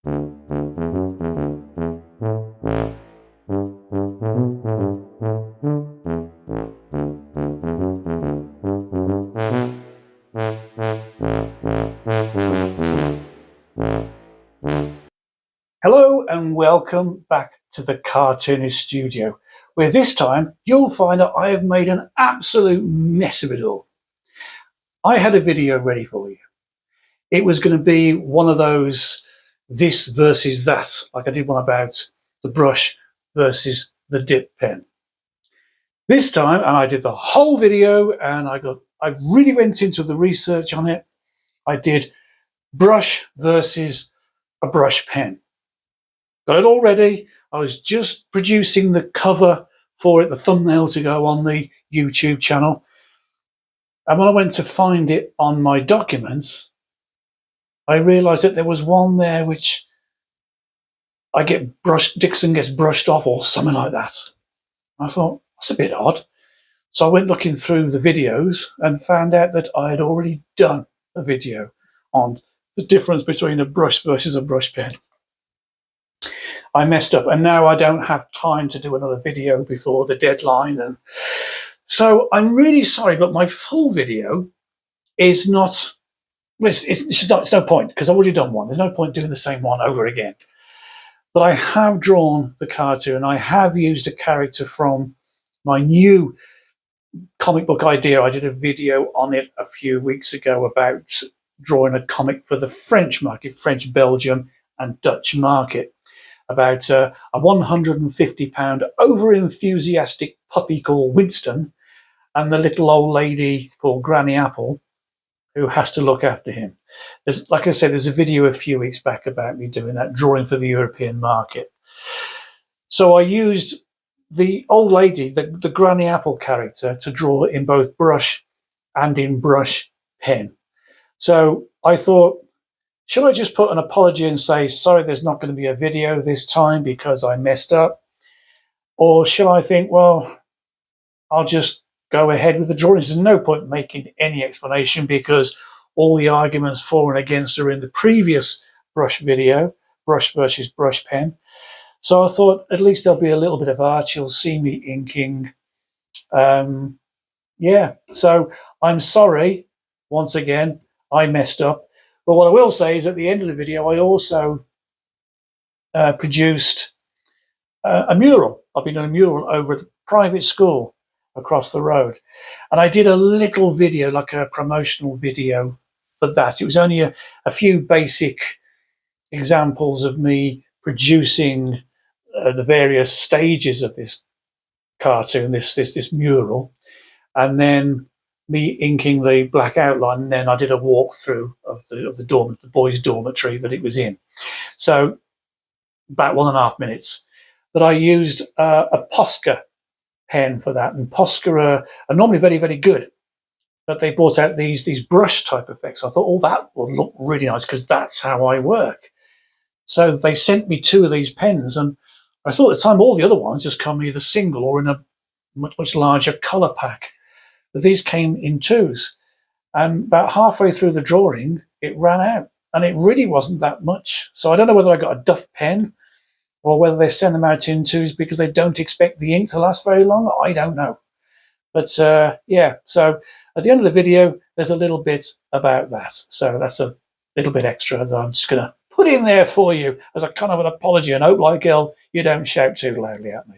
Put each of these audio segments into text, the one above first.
Hello and welcome back to the Cartoonist Studio, where this time you'll find that I have made an absolute mess of it all. I had a video ready for you. It was going to be one of those this versus that, like I did one about the brush versus the dip pen. This time, and I did the whole video, and I really went into the research on it. I did brush versus a brush pen. Got it all ready. I was just producing the cover for it, the thumbnail to go on the YouTube channel. And when I went to find it on my documents, I realized that there was one there which Dixon gets brushed off or something like that. I thought, that's a bit odd. So I went looking through the videos and found out that I had already done a video on the difference between a brush versus a brush pen. I messed up, and now I don't have time to do another video before the deadline, and so I'm really sorry, but my full video is not. It's no point because I've already done one. There's no point doing the same one over again. But I have drawn the cartoon. I have used a character from my new comic book idea. I did a video on it a few weeks ago about drawing a comic for the French market, French, Belgium, and Dutch market, about a £150 over-enthusiastic puppy called Winston and the little old lady called Granny Apple who has to look after him. Like I said, there's a video a few weeks back about me doing that, drawing for the European market. So I used the old lady, the Granny Apple character, to draw in both brush and in brush pen. So I thought, should I just put an apology and say, sorry, there's not going to be a video this time because I messed up? Or should I think, well, I'll just go ahead with the drawings? There's no point making any explanation because all the arguments for and against are in the previous brush video, brush versus brush pen. So I thought at least there'll be a little bit of art. You'll see me inking. Yeah, so I'm sorry, once again, I messed up. But what I will say is at the end of the video, I also produced a mural. I've been doing a mural over at the private school across the road. And I did a little video, like a promotional video for that. It was only a few basic examples of me producing the various stages of this cartoon, this mural, and then me inking the black outline, and then I did a walkthrough of the boys' dormitory that it was in. So about 1.5 minutes. But I used a Posca pen for that, and Posca are normally very, very good. But they brought out these brush type effects. I thought, oh, that will look really nice because that's how I work. So they sent me 2 of these pens, and I thought at the time all the other ones just come either single or in a much larger colour pack. But these came in 2s. And about halfway through the drawing, it ran out. And it really wasn't that much. So I don't know whether I got a Duff pen or whether they send them out in 2s because they don't expect the ink to last very long. I don't know. But yeah, so at the end of the video, there's a little bit about that. So that's a little bit extra that I'm just going to put in there for you as a kind of an apology, and hope, like hell, you don't shout too loudly at me.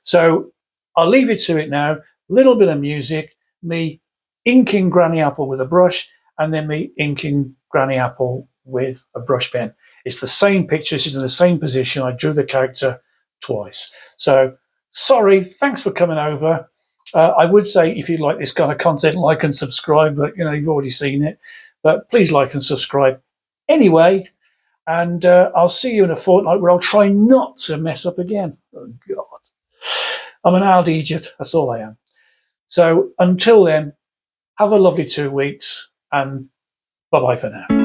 So I'll leave you to it now. Little bit of music, me inking Granny Apple with a brush, and then me inking Granny Apple with a brush pen. It's the same picture, she's in the same position. I drew the character twice. So sorry, thanks for coming over. I would say if you like this kind of content, like and subscribe, but you've already seen it. But please like and subscribe anyway, and I'll see you in a fortnight where I'll try not to mess up again. Oh God, I'm an old idiot, that's all I am. So until then, have a lovely 2 weeks, and bye-bye for now.